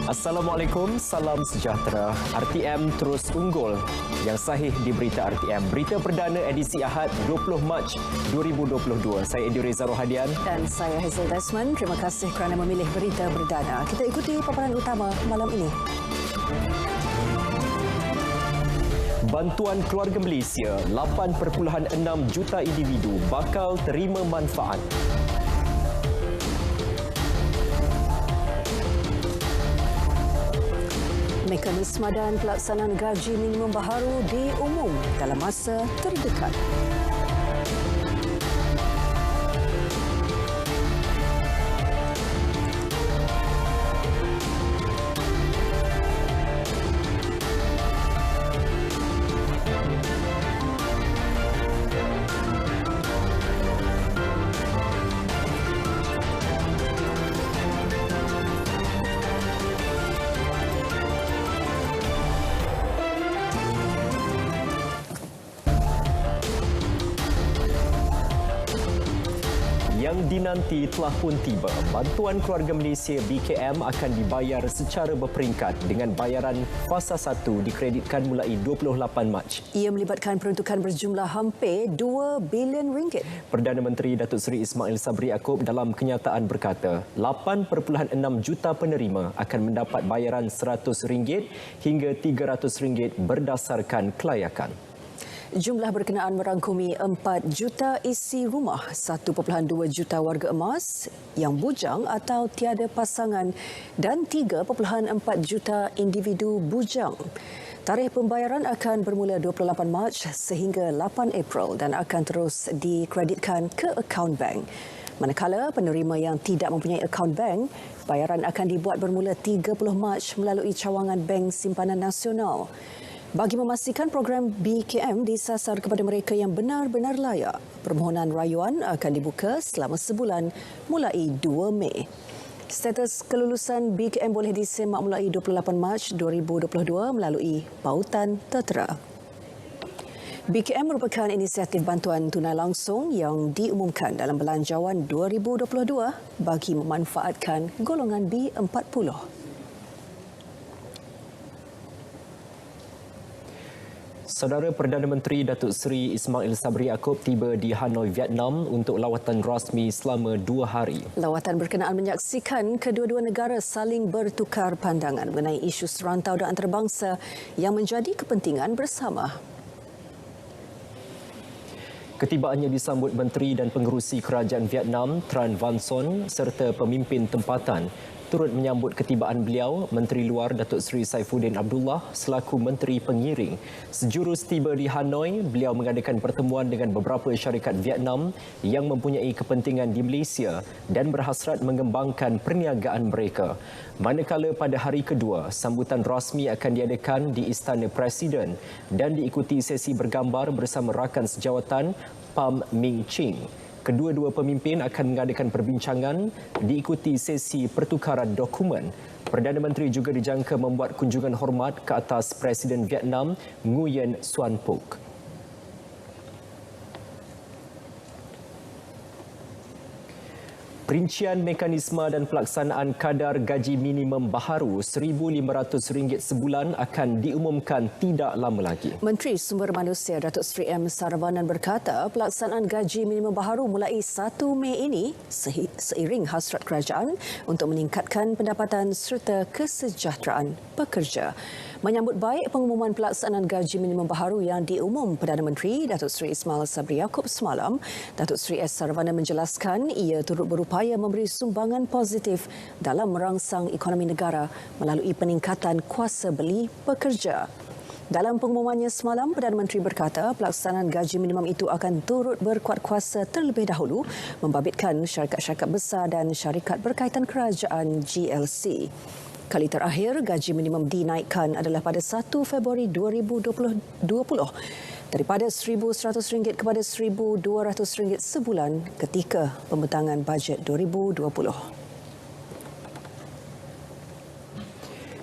Assalamualaikum, salam sejahtera. RTM terus unggul. Yang sahih di Berita RTM. Berita perdana edisi Ahad 20 Mac 2022. Saya Eddie Reza Rohadian. Dan saya Hazel Desmond. Terima kasih kerana memilih Berita Perdana. Kita ikuti paparan utama malam ini. Bantuan keluarga Malaysia, 8.6 juta individu bakal terima manfaat. Mekanisme dan pelaksanaan gaji minimum baharu diumum dalam masa terdekat. Yang dinanti telah pun tiba. Bantuan keluarga Malaysia BKM akan dibayar secara berperingkat dengan bayaran fasa 1 dikreditkan mulai 28 Mac. Ia melibatkan peruntukan berjumlah hampir 2 bilion ringgit. Perdana Menteri Datuk Seri Ismail Sabri Yaakob dalam kenyataan berkata, 8.6 juta penerima akan mendapat bayaran RM100 hingga RM300 berdasarkan kelayakan. Jumlah berkenaan merangkumi 4 juta isi rumah, 1.2 juta warga emas yang bujang atau tiada pasangan dan 3.4 juta individu bujang. Tarikh pembayaran akan bermula 28 Mac sehingga 8 April dan akan terus dikreditkan ke akaun bank. Manakala penerima yang tidak mempunyai akaun bank, bayaran akan dibuat bermula 30 Mac melalui cawangan Bank Simpanan Nasional. Bagi memastikan program BKM disasar kepada mereka yang benar-benar layak, permohonan rayuan akan dibuka selama sebulan mulai 2 Mei. Status kelulusan BKM boleh disemak mulai 28 Mac 2022 melalui pautan tertera. BKM merupakan inisiatif bantuan tunai langsung yang diumumkan dalam Belanjawan 2022 bagi memanfaatkan golongan B40. Saudara Perdana Menteri Datuk Seri Ismail Sabri Yaakob tiba di Hanoi, Vietnam untuk lawatan rasmi selama 2 hari. Lawatan berkenaan menyaksikan kedua-dua negara saling bertukar pandangan mengenai isu serantau dan antarabangsa yang menjadi kepentingan bersama. Ketibaannya disambut Menteri dan Pengerusi Kerajaan Vietnam Tran Van Son serta pemimpin tempatan. Turut menyambut ketibaan beliau, Menteri Luar Datuk Seri Saifuddin Abdullah selaku Menteri Pengiring. Sejurus tiba di Hanoi, beliau mengadakan pertemuan dengan beberapa syarikat Vietnam yang mempunyai kepentingan di Malaysia dan berhasrat mengembangkan perniagaan mereka. Manakala pada hari kedua, sambutan rasmi akan diadakan di Istana Presiden dan diikuti sesi bergambar bersama rakan sejawatan Pham Minh Chinh. Kedua-dua pemimpin akan mengadakan perbincangan diikuti sesi pertukaran dokumen. Perdana Menteri juga dijangka membuat kunjungan hormat ke atas Presiden Vietnam Nguyen Xuan Phuc. Rincian mekanisme dan pelaksanaan kadar gaji minimum baharu RM1,500 sebulan akan diumumkan tidak lama lagi. Menteri Sumber Manusia Datuk Seri M. Saravanan berkata pelaksanaan gaji minimum baharu mulai 1 Mei ini seiring hasrat kerajaan untuk meningkatkan pendapatan serta kesejahteraan pekerja. Menyambut baik pengumuman pelaksanaan gaji minimum baharu yang diumum Perdana Menteri Datuk Seri Ismail Sabri Yaakob semalam, Datuk Seri S. Saravanan menjelaskan ia turut berupaya memberi sumbangan positif dalam merangsang ekonomi negara melalui peningkatan kuasa beli pekerja. Dalam pengumumannya semalam, Perdana Menteri berkata pelaksanaan gaji minimum itu akan turut berkuat kuasa terlebih dahulu membabitkan syarikat-syarikat besar dan syarikat berkaitan kerajaan GLC. Kali terakhir gaji minimum dinaikkan adalah pada 1 Februari 2020 daripada RM1,100 kepada RM1,200 sebulan ketika pembentangan bajet 2020.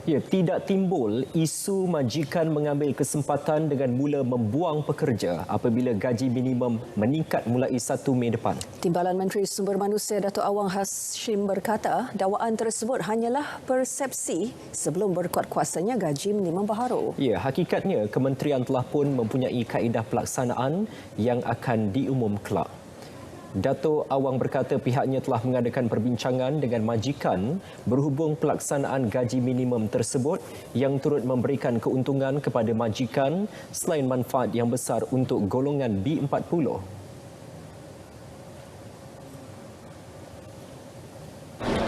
Ya, tidak timbul isu majikan mengambil kesempatan dengan mula membuang pekerja apabila gaji minimum meningkat mulai 1 Mei depan. Timbalan Menteri Sumber Manusia Datuk Awang Hashim berkata dakwaan tersebut hanyalah persepsi sebelum berkuat kuasanya gaji minimum baharu. Ya, hakikatnya kementerian telah pun mempunyai kaedah pelaksanaan yang akan diumum kelak. Datuk Awang berkata pihaknya telah mengadakan perbincangan dengan majikan berhubung pelaksanaan gaji minimum tersebut yang turut memberikan keuntungan kepada majikan selain manfaat yang besar untuk golongan B40.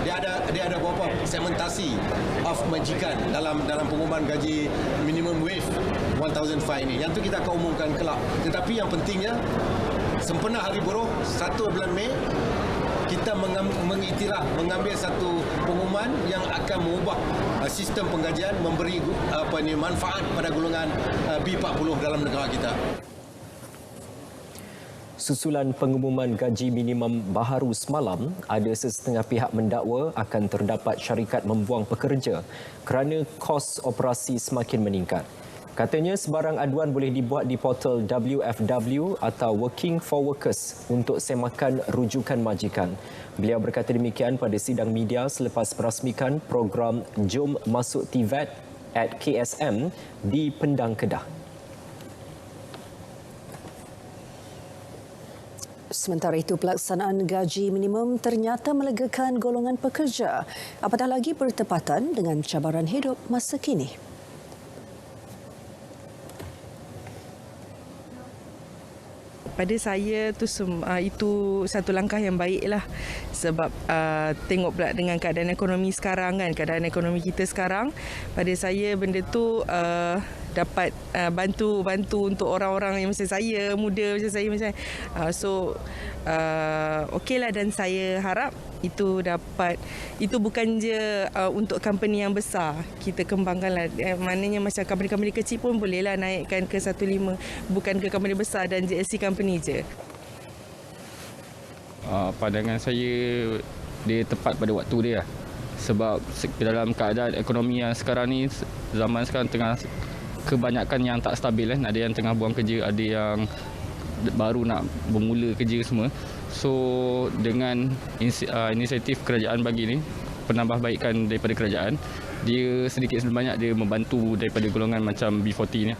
Dia ada beberapa segmentasi of majikan dalam pengumuman gaji minimum wage 1005 ini. Yang tu kita akan umumkan kelak. Tetapi yang pentingnya sempena Hari Buruh 1 bulan Mei kita mengambil satu pengumuman yang akan mengubah sistem penggajian, memberi manfaat pada golongan B40 dalam negara kita. Susulan pengumuman gaji minimum baharu semalam, ada sesetengah pihak mendakwa akan terdapat syarikat membuang pekerja kerana kos operasi semakin meningkat. Katanya sebarang aduan boleh dibuat di portal WFW atau Working for Workers untuk semakan rujukan majikan. Beliau berkata demikian pada sidang media selepas merasmikan program Jom Masuk TVET at KSM di Pendang, Kedah. Sementara itu, pelaksanaan gaji minimum ternyata melegakan golongan pekerja, apatah lagi bertepatan dengan cabaran hidup masa kini. Pada saya itu satu langkah yang baiklah sebab tengok pula dengan keadaan ekonomi sekarang kan, keadaan ekonomi kita sekarang, pada saya benda tu dapat bantu untuk orang-orang yang macam saya, muda macam saya okeylah, dan saya harap itu bukan je untuk company yang besar kita kembangkanlah, maknanya macam company-company kecil pun bolehlah naikkan ke 15, bukan ke company besar dan GSC company je. Pandangan saya dia tepat pada waktu dia lah. Sebab dalam keadaan ekonomi yang sekarang ni, zaman sekarang tengah kebanyakan yang tak stabil kan, ada yang tengah buang kerja, ada yang baru nak bermula kerja semua. So dengan inisiatif kerajaan bagi ni, penambahbaikan daripada kerajaan, dia sedikit sebanyak dia membantu daripada golongan macam B40 ni.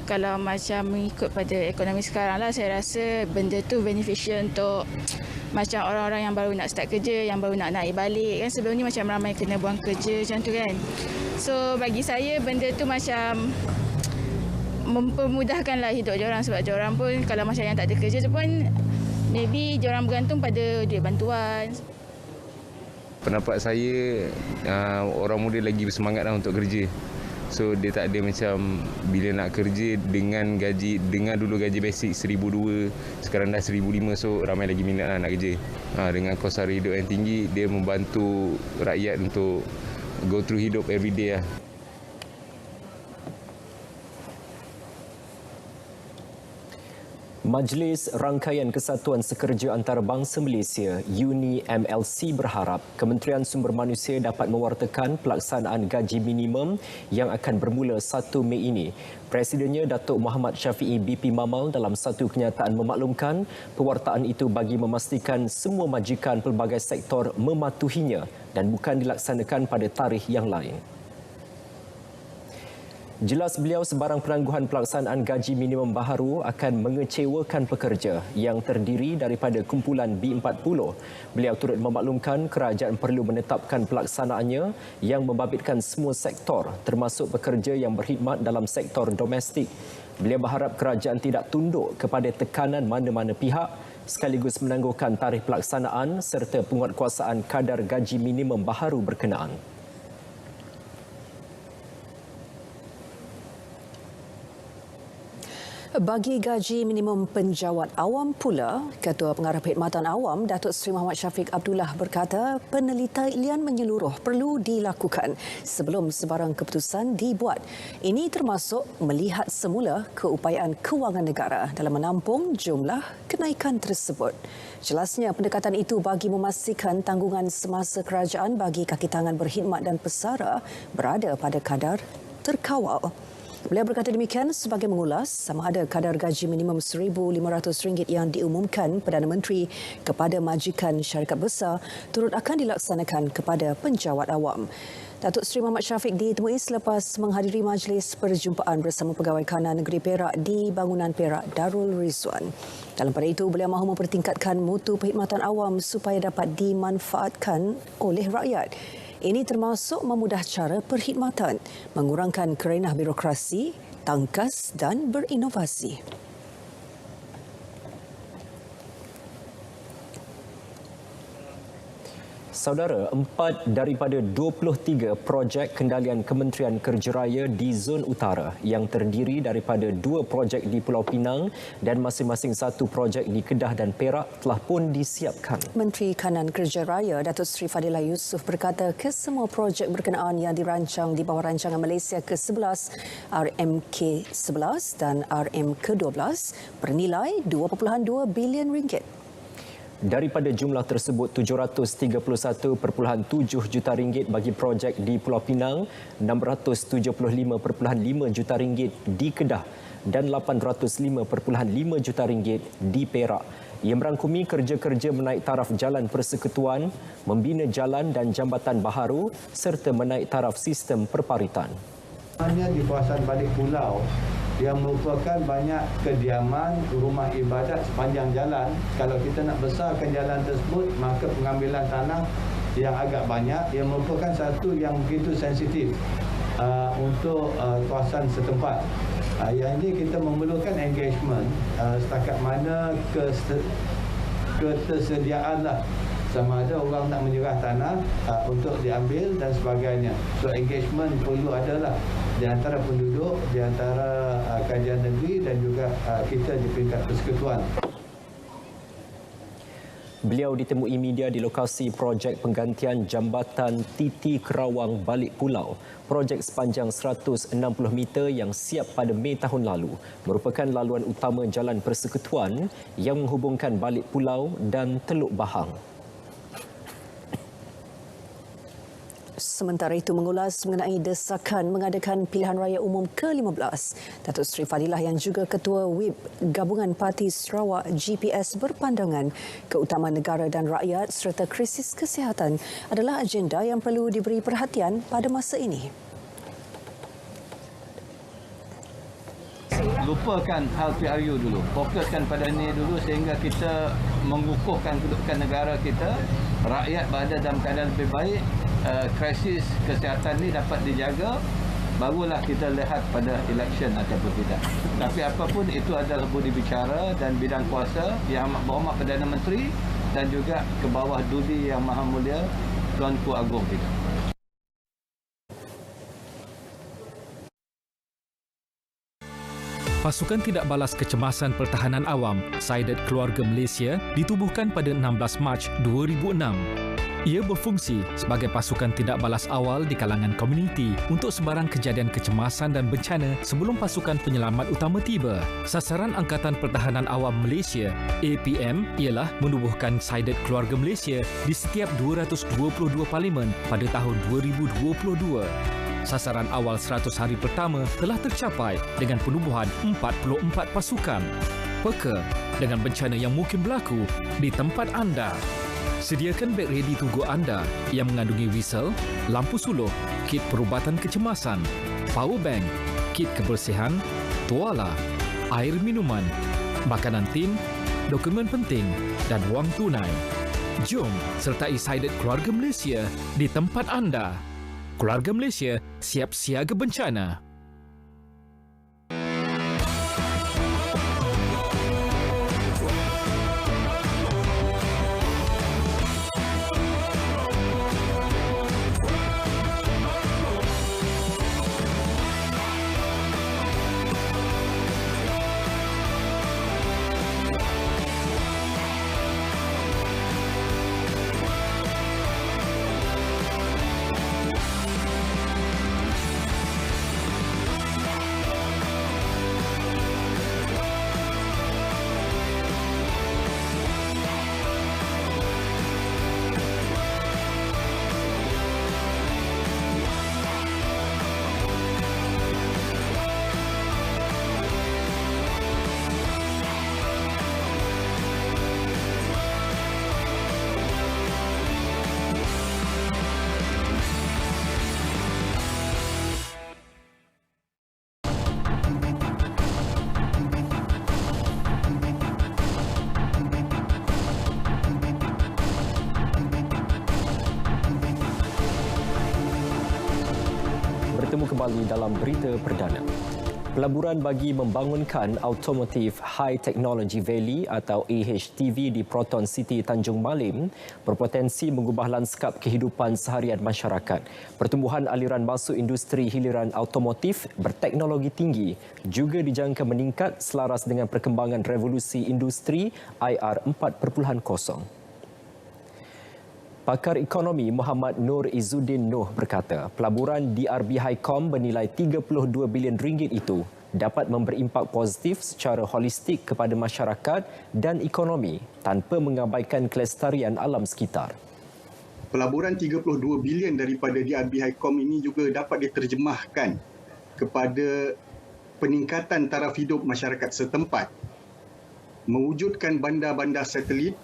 Kalau macam mengikut pada ekonomi sekarang lah, saya rasa benda tu beneficial untuk macam orang-orang yang baru nak start kerja, yang baru nak naik balik kan. Sebelum ni macam ramai kena buang kerja macam tu kan. So bagi saya benda tu macam mempermudahkanlah hidup diorang, sebab diorang pun kalau macam yang tak ada kerja tu pun maybe diorang bergantung pada duit bantuan. Pendapat saya, orang muda lagi bersemangatlah untuk kerja. So dia tak ada macam bila nak kerja dengan dulu gaji basic 1,200, sekarang dah 1,500, so ramai lagi minat lah nak kerja. Dengan kos sara hidup yang tinggi, dia membantu rakyat untuk go through hidup everyday lah. Majlis Rangkaian Kesatuan Sekerja Antarabangsa Malaysia (UNI MLC) berharap Kementerian Sumber Manusia dapat mewartakan pelaksanaan gaji minimum yang akan bermula 1 Mei ini. Presidennya Datuk Muhammad Syafiee BP Mamal dalam satu kenyataan memaklumkan pewartaan itu bagi memastikan semua majikan pelbagai sektor mematuhinya dan bukan dilaksanakan pada tarikh yang lain. Jelas beliau sebarang penangguhan pelaksanaan gaji minimum baharu akan mengecewakan pekerja yang terdiri daripada kumpulan B40. Beliau turut memaklumkan kerajaan perlu menetapkan pelaksanaannya yang membabitkan semua sektor termasuk pekerja yang berkhidmat dalam sektor domestik. Beliau berharap kerajaan tidak tunduk kepada tekanan mana-mana pihak sekaligus menangguhkan tarikh pelaksanaan serta penguatkuasaan kadar gaji minimum baharu berkenaan. Bagi gaji minimum penjawat awam pula, Ketua Pengarah Perkhidmatan Awam Datuk Seri Muhammad Syafiq Abdullah berkata penelitian menyeluruh perlu dilakukan sebelum sebarang keputusan dibuat. Ini termasuk melihat semula keupayaan kewangan negara dalam menampung jumlah kenaikan tersebut. Jelasnya pendekatan itu bagi memastikan tanggungan semasa kerajaan bagi kaki tangan berkhidmat dan pesara berada pada kadar terkawal. Beliau berkata demikian sebagai mengulas sama ada kadar gaji minimum RM1,500 yang diumumkan Perdana Menteri kepada majikan syarikat besar turut akan dilaksanakan kepada penjawat awam. Datuk Seri Muhammad Syafiq ditemui selepas menghadiri majlis perjumpaan bersama Pegawai Kanan Negeri Perak di Bangunan Perak Darul Rizwan. Dalam pada itu, beliau mahu mempertingkatkan mutu perkhidmatan awam supaya dapat dimanfaatkan oleh rakyat. Ini termasuk memudah cara perkhidmatan, mengurangkan kerenah birokrasi, tangkas dan berinovasi. Saudara, 4 daripada 23 projek kendalian Kementerian Kerja Raya di Zon Utara yang terdiri daripada 2 projek di Pulau Pinang dan masing-masing 1 projek di Kedah dan Perak telah pun disiapkan. Menteri Kanan Kerja Raya Datuk Seri Fadilah Yusof berkata kesemua projek berkenaan yang dirancang di bawah rancangan Malaysia ke-11, RMK-11 dan RMK-12 bernilai RM2.2 bilion. Daripada jumlah tersebut, RM731.7 juta bagi projek di Pulau Pinang, RM675.5 juta di Kedah dan RM805.5 juta di Perak. Ia merangkumi kerja-kerja menaik taraf jalan persekutuan, membina jalan dan jambatan baharu serta menaik taraf sistem perparitan. Hanya di kawasan balik pulau yang merupakan banyak kediaman, rumah ibadat sepanjang jalan. Kalau kita nak besarkan jalan tersebut, maka pengambilan tanah yang agak banyak, yang merupakan satu yang begitu sensitif untuk kawasan setempat. Yang ini kita memerlukan engagement setakat mana ketersediaan lah. Sama ada orang nak menyerah tanah untuk diambil dan sebagainya. So engagement perlu adalah di antara penduduk, di antara kajian negeri dan juga kita di peringkat persekutuan. Beliau ditemui media di lokasi projek penggantian jambatan Titi Kerawang Balik Pulau. Projek sepanjang 160 meter yang siap pada Mei tahun lalu merupakan laluan utama jalan persekutuan yang menghubungkan Balik Pulau dan Teluk Bahang. Sementara itu mengulas mengenai desakan mengadakan pilihan raya umum ke-15, Datuk Seri Fadilah yang juga Ketua WIP Gabungan Parti Sarawak GPS berpandangan keutamaan negara dan rakyat serta krisis kesihatan adalah agenda yang perlu diberi perhatian pada masa ini. Lupakan hal PRU dulu, fokuskan pada ini dulu sehingga kita mengukuhkan kedudukan negara kita, rakyat berada dalam keadaan lebih baik, krisis kesihatan ini dapat dijaga, barulah kita lihat pada election ataupun tidak. Tapi apapun itu adalah budi bicara dan bidang kuasa yang amat berhormat Perdana Menteri dan juga ke bawah Duli Yang Maha Mulia Tuanku Agong kita. Pasukan Tidak Balas Kecemasan Pertahanan Awam Saidat Keluarga Malaysia ditubuhkan pada 16 Mac 2006. Ia berfungsi sebagai pasukan tidak balas awal di kalangan komuniti untuk sebarang kejadian kecemasan dan bencana sebelum pasukan penyelamat utama tiba. Sasaran Angkatan Pertahanan Awam Malaysia APM ialah menubuhkan Saidat Keluarga Malaysia di setiap 222 parlimen pada tahun 2022. Sasaran awal 100 hari pertama telah tercapai dengan penubuhan 44 pasukan. Peka dengan bencana yang mungkin berlaku di tempat anda. Sediakan beg ready to go anda yang mengandungi whistle, lampu suluh, kit perubatan kecemasan, power bank, kit kebersihan, tuala, air minuman, makanan tin, dokumen penting dan wang tunai. Jom sertai Saidat Keluarga Malaysia di tempat anda. Keluarga Malaysia siap siaga bencana. bertemu kembali dalam berita perdana. Pelaburan bagi membangunkan Automotive High Technology Valley atau AHTV di Proton City Tanjung Malim berpotensi mengubah lanskap kehidupan seharian masyarakat. Pertumbuhan aliran masuk industri hiliran automotif berteknologi tinggi juga dijangka meningkat selaras dengan perkembangan revolusi industri IR 4.0. Pakar ekonomi Muhammad Nur Izzuddin Noh berkata, pelaburan DRB Highcom bernilai 32 bilion ringgit itu dapat memberi impak positif secara holistik kepada masyarakat dan ekonomi tanpa mengabaikan kelestarian alam sekitar. Pelaburan 32 bilion daripada DRB Highcom ini juga dapat diterjemahkan kepada peningkatan taraf hidup masyarakat setempat, mewujudkan bandar-bandar satelit,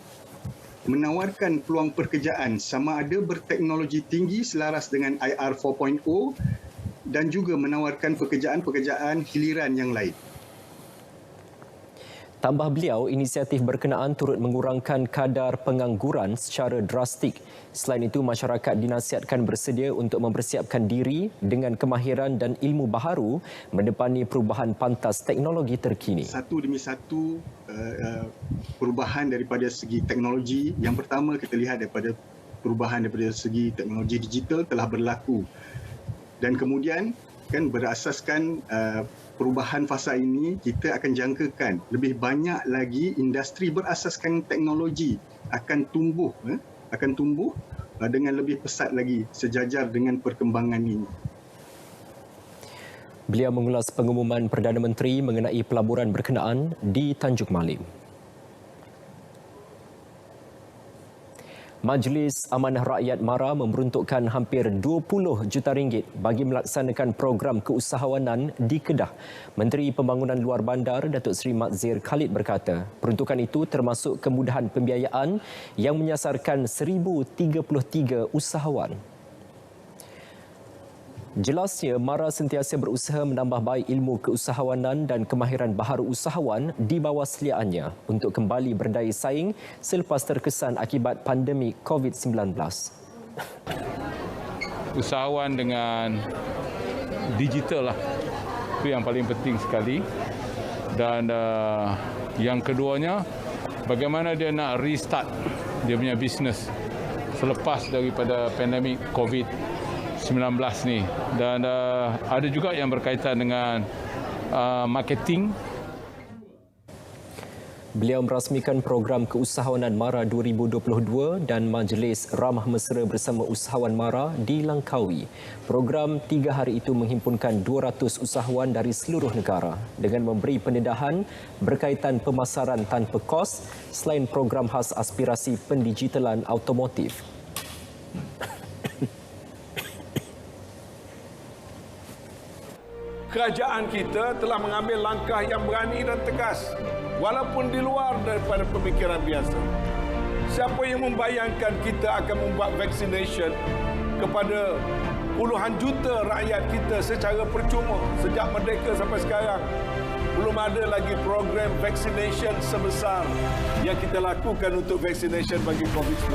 menawarkan peluang pekerjaan sama ada berteknologi tinggi selaras dengan IR 4.0 dan juga menawarkan pekerjaan-pekerjaan hiliran yang lain. Tambah beliau, inisiatif berkenaan turut mengurangkan kadar pengangguran secara drastik. Selain itu, masyarakat dinasihatkan bersedia untuk mempersiapkan diri dengan kemahiran dan ilmu baharu mendepani perubahan pantas teknologi terkini. Satu demi satu perubahan daripada segi teknologi. Yang pertama kita lihat daripada perubahan daripada segi teknologi digital telah berlaku. Dan kemudian kan berasaskan perubahan fasa ini, kita akan jangkakan lebih banyak lagi industri berasaskan teknologi akan tumbuh dengan lebih pesat lagi sejajar dengan perkembangan ini. Beliau mengulas pengumuman Perdana Menteri mengenai pelaburan berkenaan di Tanjung Malim. Majlis Amanah Rakyat MARA memeruntukkan hampir 20 juta ringgit bagi melaksanakan program keusahawanan di Kedah. Menteri Pembangunan Luar Bandar Datuk Seri Matzir Khalid berkata, peruntukan itu termasuk kemudahan pembiayaan yang menyasarkan 1,033 usahawan. Jelasnya, MARA sentiasa berusaha menambah baik ilmu keusahawanan dan kemahiran baharu usahawan di bawah seliaannya untuk kembali berdaya saing selepas terkesan akibat pandemik COVID-19. Usahawan dengan digital lah, itu yang paling penting sekali. Dan yang keduanya, bagaimana dia nak restart dia punya bisnes selepas daripada pandemik COVID-19 ni. Dan ada juga yang berkaitan dengan marketing. Beliau merasmikan program keusahawanan MARA 2022 dan Majlis Ramah Mesra bersama usahawan MARA di Langkawi. Program 3 hari itu menghimpunkan 200 usahawan dari seluruh negara dengan memberi pendedahan berkaitan pemasaran tanpa kos selain program khas aspirasi pendigitalan automotif. Kerajaan kita telah mengambil langkah yang berani dan tegas walaupun di luar daripada pemikiran biasa. Siapa yang membayangkan kita akan membuat vaccination kepada puluhan juta rakyat kita secara percuma sejak merdeka sampai sekarang? Belum ada lagi program vaccination sebesar yang kita lakukan untuk vaccination bagi COVID-19.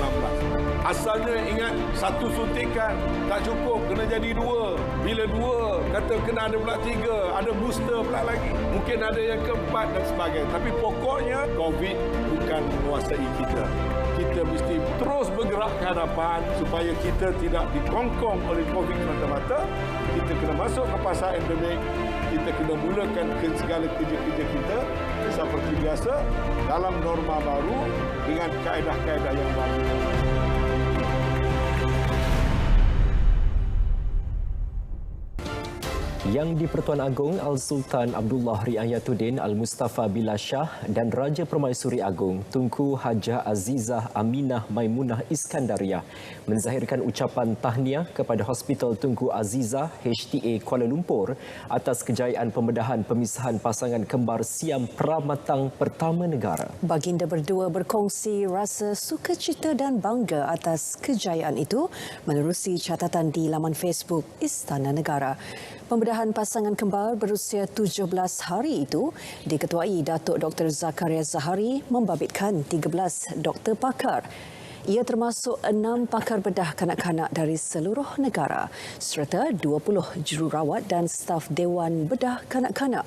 Asalnya ingat, satu suntikan tak cukup, kena jadi 2. Bila 2, kata kena ada pula 3, ada booster pula lagi. Mungkin ada yang keempat dan sebagainya. Tapi pokoknya COVID bukan menguasai kita. Kita mesti terus bergerak ke hadapan supaya kita tidak dikongkong oleh COVID semata-mata. Kita kena masuk ke pasar endemik. Kita kena mulakan segala kerja-kerja kita seperti biasa dalam norma baru dengan kaedah-kaedah yang baru. Yang di-Pertuan Agong Al-Sultan Abdullah Riayatuddin Al-Mustafa Billah Shah dan Raja Permaisuri Agong Tunku Hajah Azizah Aminah Maimunah Iskandariah menzahirkan ucapan tahniah kepada Hospital Tunku Azizah HTA Kuala Lumpur atas kejayaan pembedahan pemisahan pasangan kembar Siam Pramatang pertama negara. Baginda berdua berkongsi rasa sukacita dan bangga atas kejayaan itu menerusi catatan di laman Facebook Istana Negara. Pembedahan pasangan kembar berusia 17 hari itu diketuai Datuk Dr. Zakaria Zahari membabitkan 13 doktor pakar. Ia termasuk 6 pakar bedah kanak-kanak dari seluruh negara serta 20 jururawat dan staf Dewan Bedah Kanak-kanak.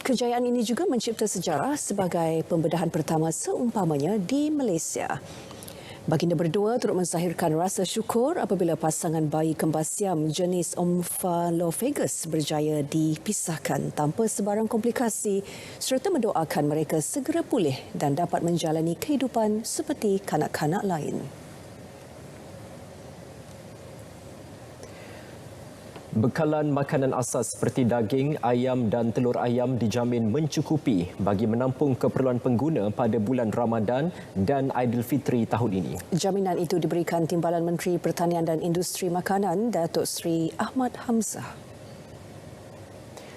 Kejayaan ini juga mencipta sejarah sebagai pembedahan pertama seumpamanya di Malaysia. Baginda berdua turut menzahirkan rasa syukur apabila pasangan bayi kembar Siam jenis Omphalophagous berjaya dipisahkan tanpa sebarang komplikasi serta mendoakan mereka segera pulih dan dapat menjalani kehidupan seperti kanak-kanak lain. Bekalan makanan asas seperti daging, ayam dan telur ayam dijamin mencukupi bagi menampung keperluan pengguna pada bulan Ramadan dan Aidilfitri tahun ini. Jaminan itu diberikan Timbalan Menteri Pertanian dan Industri Makanan, Datuk Seri Ahmad Hamzah.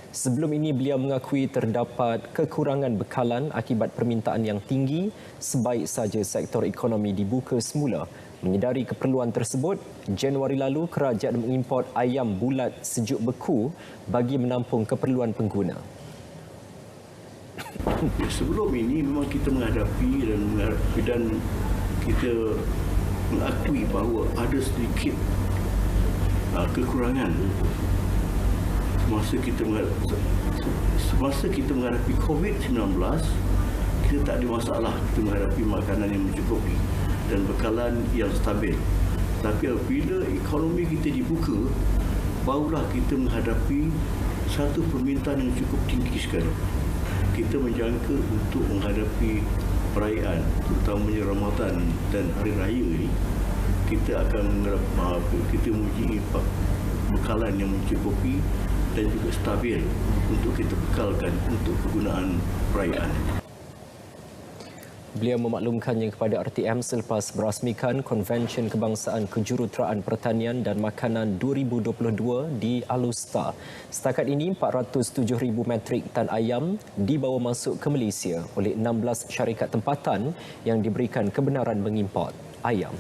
Sebelum ini beliau mengakui terdapat kekurangan bekalan akibat permintaan yang tinggi sebaik saja sektor ekonomi dibuka semula. Menyedari keperluan tersebut, Januari lalu kerajaan mengimport ayam bulat sejuk beku bagi menampung keperluan pengguna. Sebelum ini memang kita menghadapi dan kita mengakui bahawa ada sedikit kekurangan semasa kita menghadapi COVID-19. Kita tak ada masalah kita menghadapi makanan yang mencukupi dan bekalan yang stabil. Tapi apabila ekonomi kita dibuka, barulah kita menghadapi satu permintaan yang cukup tinggi sekali. Kita menjangka untuk menghadapi perayaan, terutamanya Ramadan dan Hari Raya ini, kita akan mempunyai bekalan yang mencukupi dan juga stabil untuk kita bekalkan untuk kegunaan perayaan. Beliau memaklumkannya kepada RTM selepas merasmikan Konvensyen Kebangsaan Kejuruteraan Pertanian dan Makanan 2022 di Alustar. Setakat ini 407,000 metrik tan ayam dibawa masuk ke Malaysia oleh 16 syarikat tempatan yang diberikan kebenaran mengimport ayam.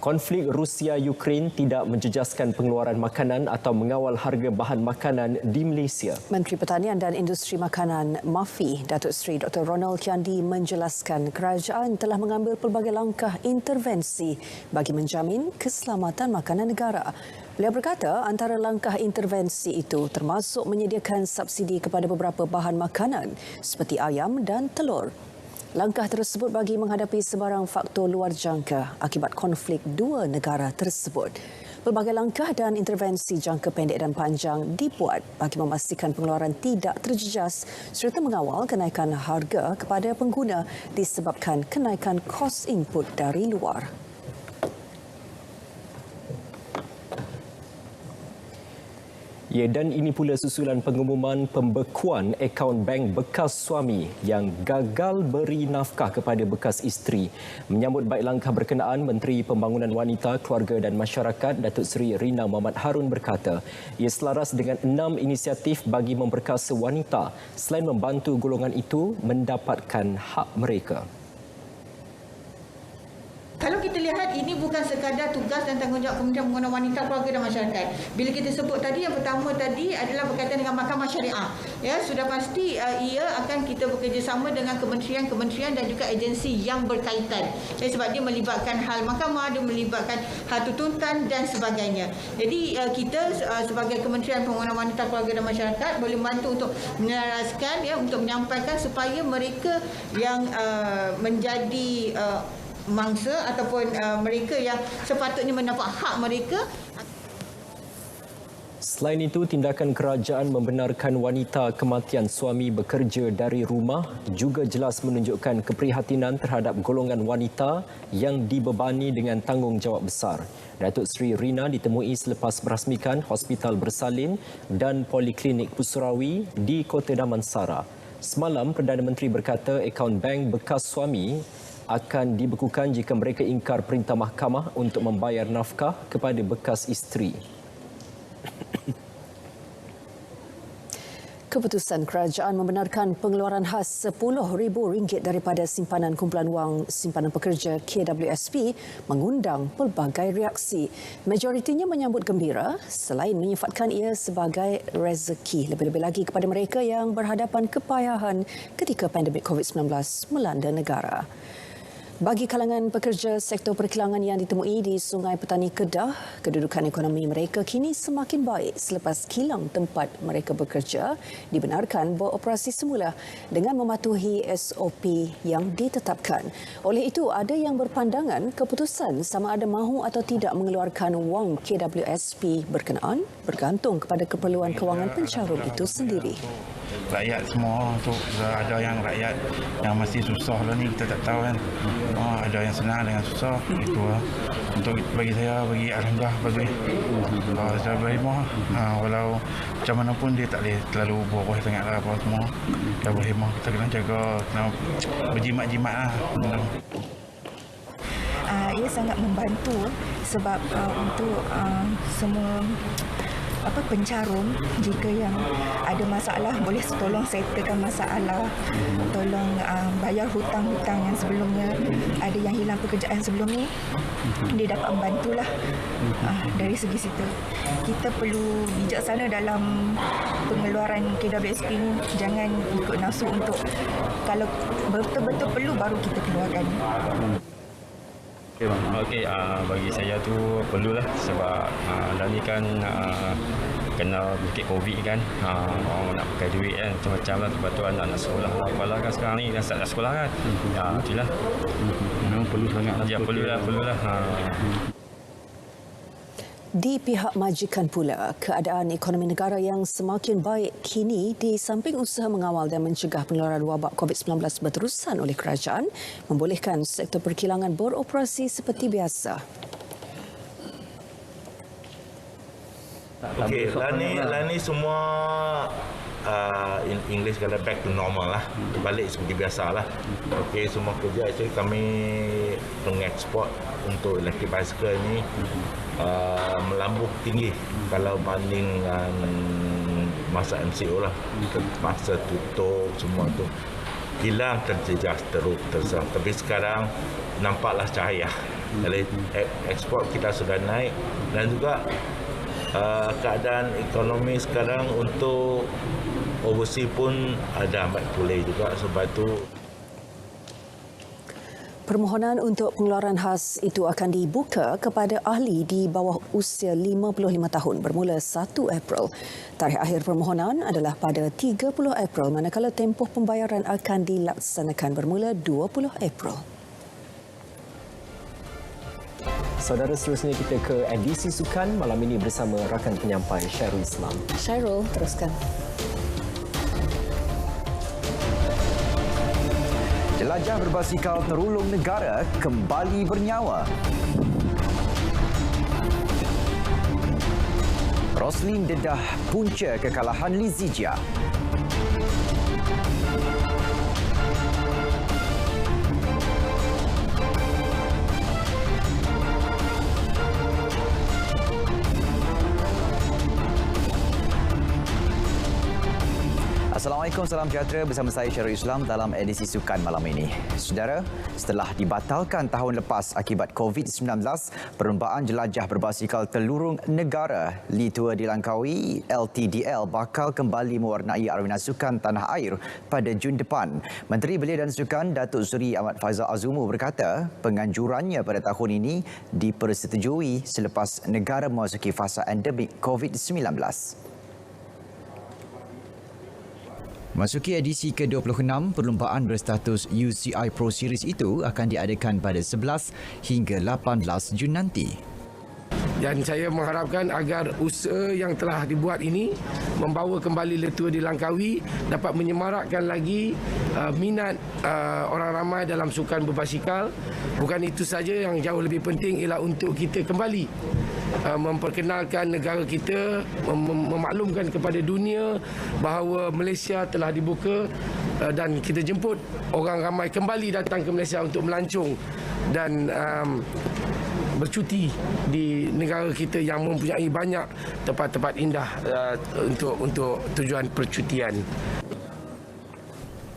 Konflik Rusia-Ukraine tidak menjejaskan pengeluaran makanan atau mengawal harga bahan makanan di Malaysia. Menteri Pertanian dan Industri Makanan MAFI, Datuk Seri Dr. Ronald Kiandi menjelaskan kerajaan telah mengambil pelbagai langkah intervensi bagi menjamin keselamatan makanan negara. Beliau berkata antara langkah intervensi itu termasuk menyediakan subsidi kepada beberapa bahan makanan seperti ayam dan telur. Langkah tersebut bagi menghadapi sebarang faktor luar jangka akibat konflik dua negara tersebut. Pelbagai langkah dan intervensi jangka pendek dan panjang dibuat bagi memastikan pengeluaran tidak terjejas serta mengawal kenaikan harga kepada pengguna disebabkan kenaikan kos input dari luar. Ya, dan ini pula susulan pengumuman pembekuan akaun bank bekas suami yang gagal beri nafkah kepada bekas isteri. Menyambut baik langkah berkenaan, Menteri Pembangunan Wanita, Keluarga dan Masyarakat Datuk Seri Rina Muhammad Harun berkata, ia selaras dengan 6 inisiatif bagi memperkasa wanita selain membantu golongan itu mendapatkan hak mereka. Kalau kita lihat, ini bukan sekadar tugas dan tanggungjawab Kementerian Pembangunan Wanita, Keluarga dan Masyarakat. Bila kita sebut tadi, yang pertama tadi adalah berkaitan dengan Mahkamah Syariah. Ya, sudah pasti ia akan kita bekerjasama dengan kementerian-kementerian dan juga agensi yang berkaitan. Ya, sebab dia melibatkan hal mahkamah, dia melibatkan hal tuntutan dan sebagainya. Jadi kita sebagai Kementerian Pembangunan Wanita, Keluarga dan Masyarakat boleh membantu untuk menelaraskan, ya, untuk menyampaikan supaya mereka yang menjadi mangsa ataupun mereka yang sepatutnya mendapat hak mereka. Selain itu, tindakan kerajaan membenarkan wanita kematian suami bekerja dari rumah juga jelas menunjukkan keprihatinan terhadap golongan wanita yang dibebani dengan tanggungjawab besar. Datuk Seri Rina ditemui selepas merasmikan Hospital Bersalin dan Poliklinik Pusarawi di Kota Damansara. Semalam, Perdana Menteri berkata akaun bank bekas suami akan dibekukan jika mereka ingkar perintah mahkamah untuk membayar nafkah kepada bekas isteri. Keputusan kerajaan membenarkan pengeluaran khas RM10,000 daripada simpanan kumpulan wang simpanan pekerja KWSP mengundang pelbagai reaksi. Majoritinya menyambut gembira selain menyifatkan ia sebagai rezeki, lebih-lebih lagi kepada mereka yang berhadapan kepayahan ketika pandemik COVID-19 melanda negara. Bagi kalangan pekerja sektor perkilangan yang ditemui di Sungai Petani Kedah, kedudukan ekonomi mereka kini semakin baik selepas kilang tempat mereka bekerja dibenarkan beroperasi semula dengan mematuhi SOP yang ditetapkan. Oleh itu, ada yang berpandangan keputusan sama ada mahu atau tidak mengeluarkan wang KWSP berkenaan bergantung kepada keperluan kewangan pencarum itu sendiri. Rakyat semua untuk ada yang rakyat yang masih susah lah ni, kita tak tahu kan. Ada yang senang, ada yang susah, itu lah. Untuk bagi saya, bagi alhamdulillah bagi saya berhemah. Walau macam mana pun dia tak boleh terlalu boros sangat lah apa semua. Dia berhemah, kita kena jaga, kena berjimat-jimat lah. Ia sangat membantu sebab untuk semua pencarum, jika yang ada masalah boleh tolong settlekan masalah, tolong bayar hutang-hutang yang sebelumnya ada yang hilang pekerjaan sebelum ni, dia dapat membantulah. Dari segi situ kita perlu bijaksana dalam pengeluaran KWSP ni, jangan ikut nafsu untuk kalau betul-betul perlu baru kita keluarkan. Okey, bagi saya tu perlulah sebab dah ni kan kena bukit COVID kan, orang nak pakai duit kan, macam-macam lah. Lepas tu anak sekolah lah, apalah kan sekarang ni dah start sekolah kan. Itulah. Memang perlu sangat lah. Ya, perlulah. Di pihak majikan pula, keadaan ekonomi negara yang semakin baik kini di samping usaha mengawal dan mencegah penularan wabak COVID-19 berterusan oleh kerajaan membolehkan sektor perkilangan beroperasi seperti biasa. Okey, lah ni semua in English kata back to normal lah, balik seperti biasa lah. Okey, semua kerja actually kami mengekspor untuk elektrik bicycle ni melambung tinggi kalau banding dengan masa MCO lah. Masa tutup semua tu kilang terjejas terus. Tapi sekarang nampaklah cahaya. Jadi ekspor kita sudah naik dan juga keadaan ekonomi sekarang untuk overseas pun ada amat pulih juga. Sebab tu permohonan untuk pengeluaran khas itu akan dibuka kepada ahli di bawah usia 55 tahun bermula 1 April. Tarikh akhir permohonan adalah pada 30 April manakala tempoh pembayaran akan dilaksanakan bermula 20 April. Saudara, seterusnya kita ke edisi Sukan malam ini bersama rakan penyampai Syairul Islam. Syairul, teruskan. Jelajah berbasikal terulung negara kembali bernyawa. Roslin dedah punca kekalahan Lizijia. Assalamualaikum, salam sejahtera, bersama saya Syairul Islam dalam edisi Sukan malam ini. Saudara, setelah dibatalkan tahun lepas akibat COVID-19, perlumbaan jelajah berbasikal telurung negara Li-Tua di Langkawi LTDL bakal kembali mewarnai arena sukan tanah air pada Jun depan. Menteri Belia dan Sukan Datuk Seri Ahmad Faizal Azumu berkata penganjurannya pada tahun ini dipersetujui selepas negara memasuki fasa endemik COVID-19. Masuki edisi ke-26, perlumbaan berstatus UCI Pro Series itu akan diadakan pada 11 hingga 18 Jun nanti. Dan saya mengharapkan agar usaha yang telah dibuat ini membawa kembali Li-Tua di Langkawi dapat menyemarakkan lagi minat orang ramai dalam sukan berbasikal. Bukan itu saja, yang jauh lebih penting ialah untuk kita kembali memperkenalkan negara kita, memaklumkan kepada dunia bahawa Malaysia telah dibuka dan kita jemput orang ramai kembali datang ke Malaysia untuk melancong dan bercuti di negara kita yang mempunyai banyak tempat-tempat indah untuk tujuan percutian.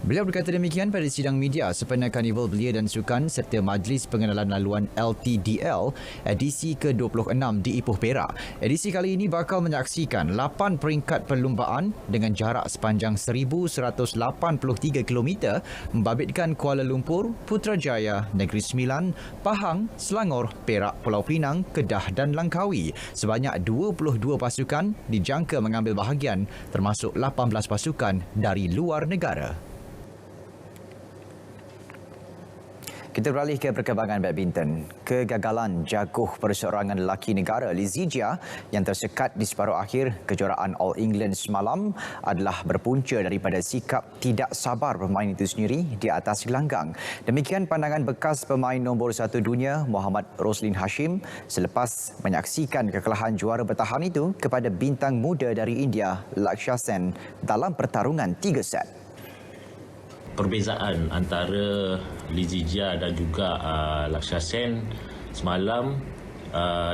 Beliau berkata demikian pada sidang media sempena Karnival Belia dan Sukan serta Majlis Pengenalan Laluan LTDL edisi ke-26 di Ipoh Perak. Edisi kali ini bakal menyaksikan 8 peringkat perlumbaan dengan jarak sepanjang 1,183 km membabitkan Kuala Lumpur, Putrajaya, Negeri Sembilan, Pahang, Selangor, Perak, Pulau Pinang, Kedah dan Langkawi. Sebanyak 22 pasukan dijangka mengambil bahagian termasuk 18 pasukan dari luar negara. Kita beralih ke perkembangan badminton. Kegagalan jaguh perseorangan lelaki negara Lee Zijia yang tersekat di separuh akhir kejuaraan All England semalam adalah berpunca daripada sikap tidak sabar pemain itu sendiri di atas gelanggang. Demikian pandangan bekas pemain nombor 1 dunia Muhammad Roslin Hashim selepas menyaksikan kekalahan juara bertahan itu kepada bintang muda dari India Lakshya Sen dalam pertarungan 3 set. Perbezaan antara Lee Zijia dan juga Lakshya Sen semalam,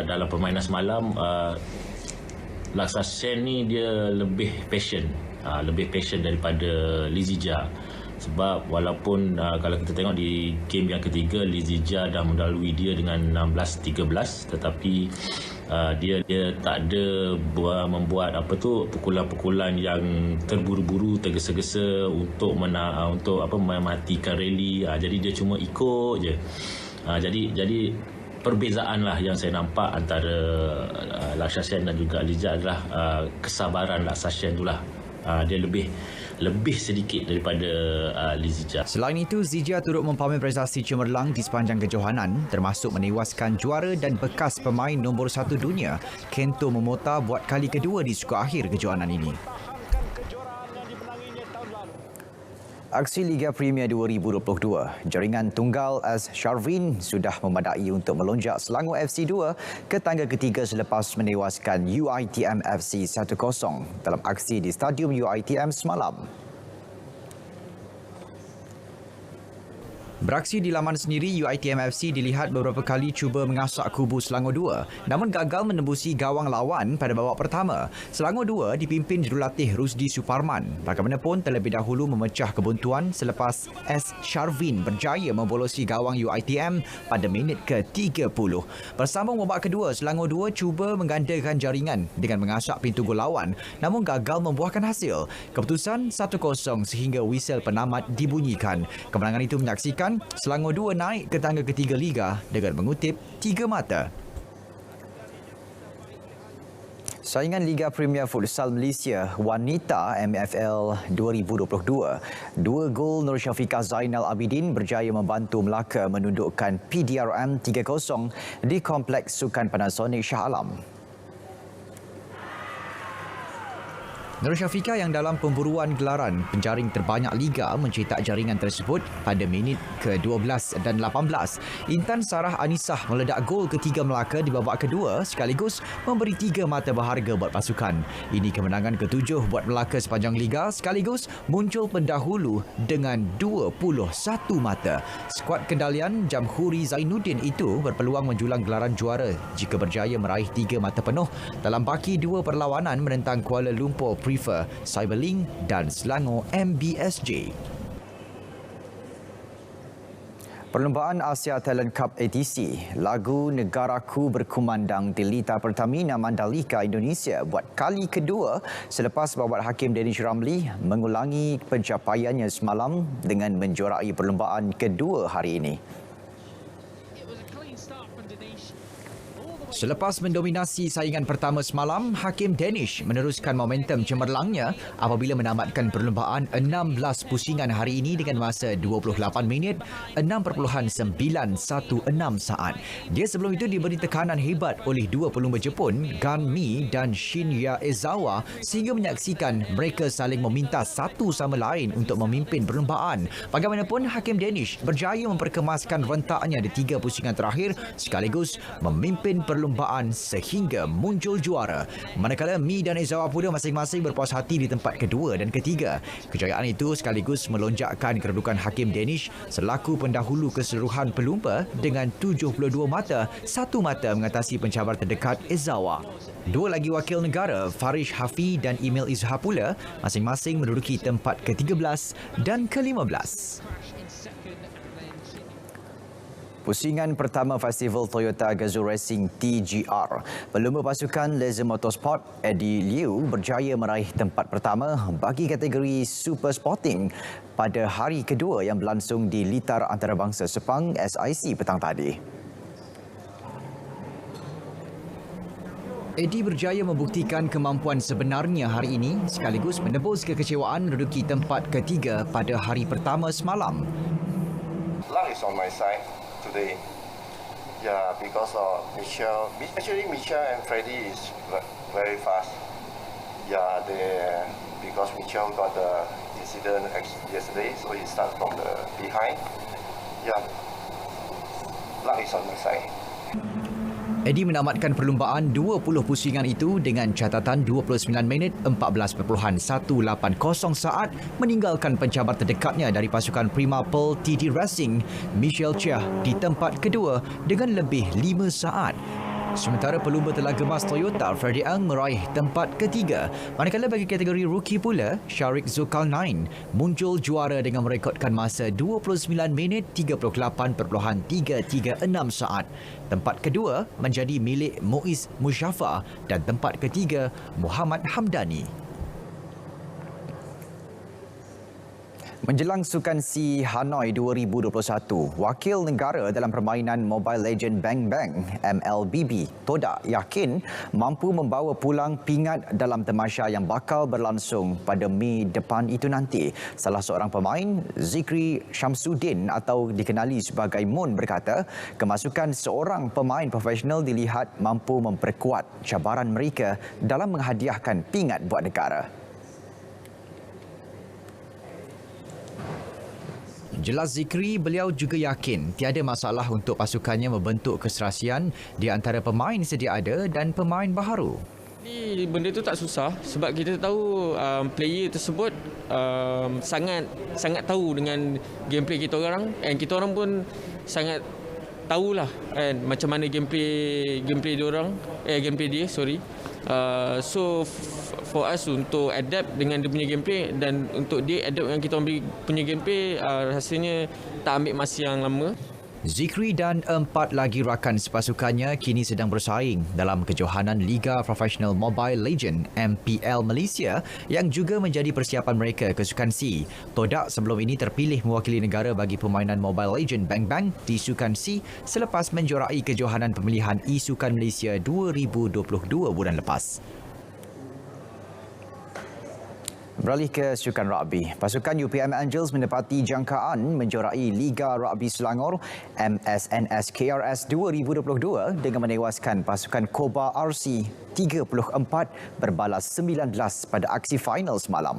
dalam permainan semalam, Lakshya Sen ni dia lebih passion daripada Lee Zijia. Sebab walaupun kalau kita tengok di game yang ketiga, Lee Zijia dah mendahului dia dengan 16-13, tetapi dia tak ada membuat pukulan-pukulan yang terburu-buru, tergesa-gesa untuk mematikan rally. Jadi dia cuma ikut je. Jadi perbezaan lah yang saya nampak antara Lakshya Sen dan juga Lee Zijia adalah kesabaran Lakshya Sen itulah. Dia lebih sedikit daripada Lee Zijia. Selain itu, Zijia turut mempamer prestasi cemerlang di sepanjang kejohanan termasuk menewaskan juara dan bekas pemain nombor 1 dunia Kento Momota buat kali kedua di suku akhir kejohanan ini. Aksi Liga Premier 2022, jaringan tunggal AS Sharvin sudah memadai untuk melonjak Selangor FC 2 ke tangga ketiga selepas menewaskan UiTM FC 1-0 dalam aksi di Stadium UiTM semalam. Beraksi di laman sendiri, UiTM FC dilihat beberapa kali cuba mengasak kubu Selangor 2 namun gagal menembusi gawang lawan pada babak pertama. Selangor 2 dipimpin jurulatih Rusdi Suparman. Bagaimanapun terlebih dahulu memecah kebuntuan selepas S. Sharvin berjaya membolosi gawang UiTM pada minit ke-30. Bersambung babak kedua, Selangor 2 cuba menggandakan jaringan dengan mengasak pintu gol lawan namun gagal membuahkan hasil. Keputusan 1-0 sehingga whistle penamat dibunyikan. Kemenangan itu menyaksikan Selangor 2 naik ke tangga ketiga Liga dengan mengutip 3 mata. Saingan Liga Premier Futsal Malaysia Wanita MFL 2022, 2 gol Nur Syafiqah Zainal Abidin berjaya membantu Melaka menundukkan PDRM 3-0 di Kompleks Sukan Panasonic Shah Alam. Nur Syafiqah yang dalam pemburuan gelaran penjaring terbanyak Liga mencetak jaringan tersebut pada minit ke-12 dan 18. Intan Sarah Anisah meledak gol ketiga Melaka di babak kedua sekaligus memberi 3 mata berharga buat pasukan. Ini kemenangan ke-7 buat Melaka sepanjang Liga sekaligus muncul pendahulu dengan 21 mata. Skuad kendalian Jamhuri Zainuddin itu berpeluang menjulang gelaran juara jika berjaya meraih 3 mata penuh dalam baki 2 perlawanan menentang Kuala Lumpur Prefer, Cyberlink dan Selangor MBSJ. Perlumbaan Asia Talent Cup ATC, lagu Negaraku berkumandang di Lita Pertamina Mandalika, Indonesia buat kali kedua selepas babat Hakim Danish Ramli mengulangi pencapaiannya semalam dengan menjuarai perlumbaan kedua hari ini. Selepas mendominasi saingan pertama semalam, Hakim Danish meneruskan momentum cemerlangnya apabila menamatkan perlumbaan 16 pusingan hari ini dengan masa 28 minit 6.916 saat. Dia sebelum itu diberi tekanan hebat oleh 2 pelumba Jepun, Gan Mi dan Shinya Ezawa sehingga menyaksikan mereka saling meminta satu sama lain untuk memimpin perlumbaan. Bagaimanapun, Hakim Danish berjaya memperkemaskan rentaknya di 3 pusingan terakhir sekaligus memimpin memimpin perlumbaan sehingga muncul juara. Manakala Mi dan Ezawa Puda masing-masing berpuas hati di tempat kedua dan ketiga. Kejayaan itu sekaligus melonjakkan kedudukan Hakim Danish selaku pendahulu keseluruhan pelumba dengan 72 mata, 1 mata mengatasi pencabar terdekat Ezawa. Dua lagi wakil negara, Farish Hafi dan Emil Izhar pula, masing-masing menduduki tempat ke-13 dan ke-15. Pusingan pertama Festival Toyota Gazoo Racing TGR. Pelumba pasukan Laser Motorsport Eddie Liu berjaya meraih tempat pertama bagi kategori Super Sporting pada hari kedua yang berlangsung di Litar Antarabangsa Sepang SIC petang tadi. Eddie berjaya membuktikan kemampuan sebenarnya hari ini sekaligus menebus kekecewaan menduduki tempat ketiga pada hari pertama semalam. Luck is on my side today. Yeah, because of Michelle and Freddie is very fast. Yeah, because Michelle got the incident yesterday, so he starts from the behind. Yeah, luck is on my side. Eddie menamatkan perlumbaan 20 pusingan itu dengan catatan 29 minit 14.180 saat meninggalkan pencabar terdekatnya dari pasukan Prima Pearl TT Racing, Michelle Chia di tempat kedua dengan lebih 5 saat. Sementara pelumba telaga emas Toyota Freddie Ang meraih tempat ketiga. Manakala bagi kategori rookie pula, Sharik Zulkarnain muncul juara dengan merekodkan masa 29 minit 38.336 saat. Tempat kedua menjadi milik Muiz Musyafar dan tempat ketiga Muhammad Hamdani. Menjelang Sukan SEA Hanoi 2021, wakil negara dalam permainan Mobile Legend Bang Bang MLBB, Todak yakin mampu membawa pulang pingat dalam tamasya yang bakal berlangsung pada Mei depan itu nanti. Salah seorang pemain, Zikri Syamsuddin atau dikenali sebagai Mun berkata, kemasukan seorang pemain profesional dilihat mampu memperkuat cabaran mereka dalam menghadiahkan pingat buat negara. Jelas Zikri, beliau juga yakin tiada masalah untuk pasukannya membentuk keserasian di antara pemain sedia ada dan pemain baharu. Benda itu tak susah sebab kita tahu player tersebut sangat tahu dengan gameplay kita orang, dan kita orang pun sangat tahulah kan macam mana gameplay dia orang, gameplay dia, so for us untuk adapt dengan dia punya gameplay dan untuk dia adapt dengan kita punya gameplay, rasanya tak ambil masa yang lama. Zikri dan 4 lagi rakan sepasukannya kini sedang bersaing dalam kejohanan Liga Profesional Mobile Legend MPL Malaysia yang juga menjadi persiapan mereka ke Sukan SEA. Todak sebelum ini terpilih mewakili negara bagi permainan Mobile Legend Bang Bang di Sukan SEA selepas menjorai kejohanan pemilihan E-Sukan Malaysia 2022 bulan lepas. Beralih ke Sukan Rugby. Pasukan UPM Angels menepati jangkaan menjorai Liga Rugby Selangor MSNS KRS 2022 dengan menewaskan pasukan Koba RC 34 berbalas 19 pada aksi final semalam.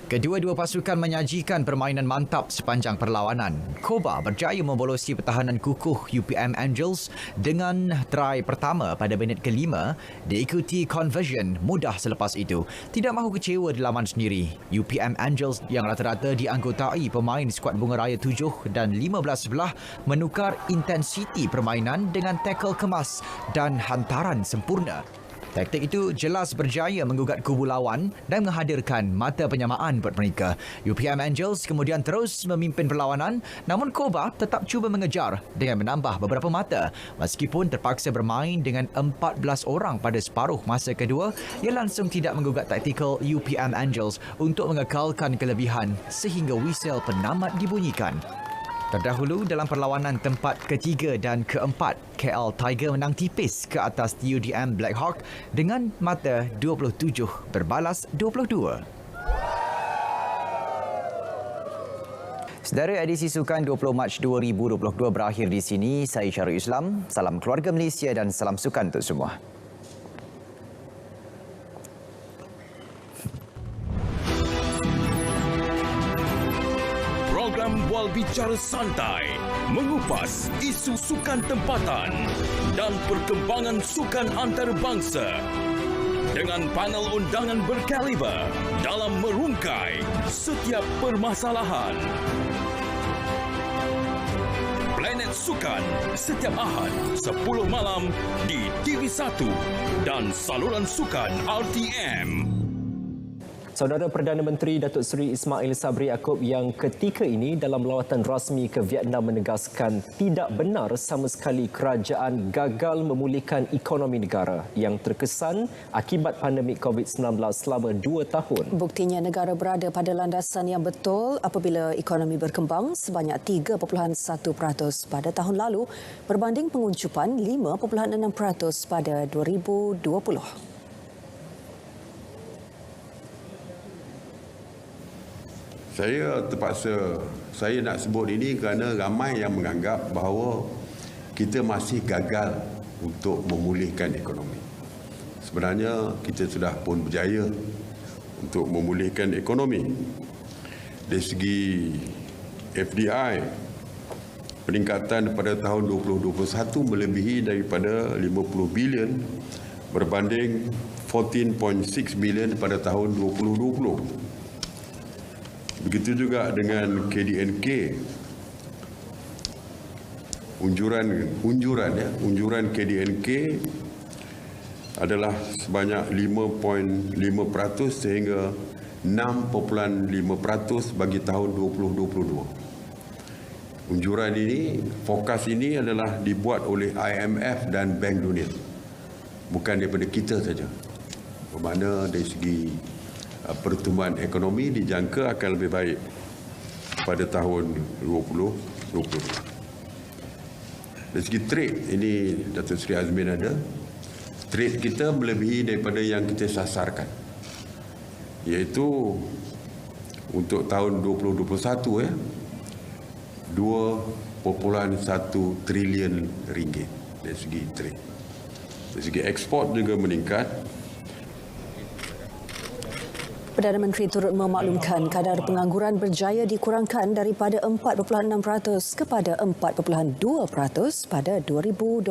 Kedua-dua pasukan menyajikan permainan mantap sepanjang perlawanan. Koba berjaya membolosi pertahanan kukuh UPM Angels dengan try pertama pada minit ke-5 diikuti conversion mudah selepas itu. Tidak mahu kecewa di laman sendiri. UPM Angels yang rata-rata dianggotai pemain skuad Bunga Raya 7 dan 15 sebelah menukar intensiti permainan dengan tackle kemas dan hantaran sempurna. Taktik itu jelas berjaya menggugat kubu lawan dan menghadirkan mata penyamaan buat mereka. UPM Angels kemudian terus memimpin perlawanan, namun Koba tetap cuba mengejar dengan menambah beberapa mata. Meskipun terpaksa bermain dengan 14 orang pada separuh masa kedua, ia langsung tidak menggugat taktikal UPM Angels untuk mengekalkan kelebihan sehingga whistle penamat dibunyikan. Terdahulu dalam perlawanan tempat ketiga dan keempat, KL Tiger menang tipis ke atas UDM Black Hawk dengan mata 27 berbalas 22. Saudara, edisi Sukan 20 Mac 2022 berakhir di sini. Saya Syarul Islam. Salam keluarga Malaysia dan salam sukan untuk semua. Program Ruang bicara santai mengupas isu sukan tempatan dan perkembangan sukan antarabangsa dengan panel undangan berkaliber dalam merungkai setiap permasalahan. Planet Sukan setiap Ahad 10 malam di TV1 dan saluran sukan RTM. Saudara Perdana Menteri Datuk Seri Ismail Sabri Yaakob yang ketika ini dalam lawatan rasmi ke Vietnam menegaskan tidak benar sama sekali kerajaan gagal memulihkan ekonomi negara yang terkesan akibat pandemik COVID-19 selama 2 tahun. Buktinya negara berada pada landasan yang betul apabila ekonomi berkembang sebanyak 3.1% pada tahun lalu berbanding penguncupan 5.6% pada 2020. Saya terpaksa, saya nak sebut ini kerana ramai yang menganggap bahawa kita masih gagal untuk memulihkan ekonomi. Sebenarnya kita sudah pun berjaya untuk memulihkan ekonomi. Dari segi FDI, peningkatan pada tahun 2021 melebihi daripada 50 bilion berbanding 14.6 bilion pada tahun 2020. Begitu juga dengan KDNK. Unjuran KDNK adalah sebanyak 5.5% sehingga 6.5% bagi tahun 2022. Unjuran ini, fokus ini adalah dibuat oleh IMF dan Bank Dunia. Bukan daripada kita saja. Bermakna dari segi pertumbuhan ekonomi dijangka akan lebih baik pada tahun 2020. Dari segi trade, ini Datuk Seri Azmin ada, trade kita melebihi daripada yang kita sasarkan, iaitu untuk tahun 2021 2.1 trilion ringgit dari segi trade. Dari segi ekspor juga meningkat. Perdana Menteri turut memaklumkan kadar pengangguran berjaya dikurangkan daripada 4.6% kepada 4.2% pada 2021.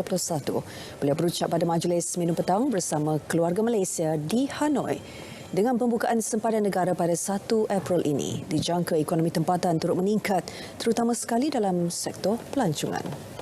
Beliau berucap pada majlis minum petang bersama keluarga Malaysia di Hanoi. Dengan pembukaan sempadan negara pada 1 April ini, dijangka ekonomi tempatan turut meningkat, terutama sekali dalam sektor pelancongan.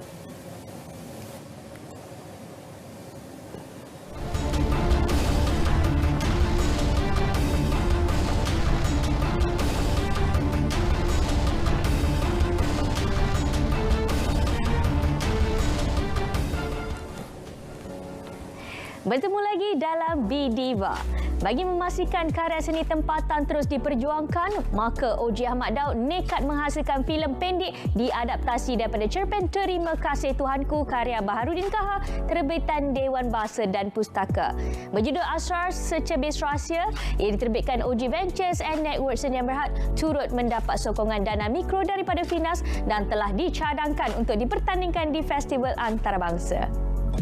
Bertemu lagi dalam B-Diva. Bagi memastikan karya seni tempatan terus diperjuangkan, maka Oji Ahmad Daud nekat menghasilkan filem pendek diadaptasi daripada cerpen Terima Kasih Tuhanku karya Baharudin Kaha terbitan Dewan Bahasa dan Pustaka. Berjudul Asrar Secebis Rahsia, ia diterbitkan Oji Ventures and Network Sdn Bhd turut mendapat sokongan dana mikro daripada Finas dan telah dicadangkan untuk dipertandingkan di Festival Antarabangsa.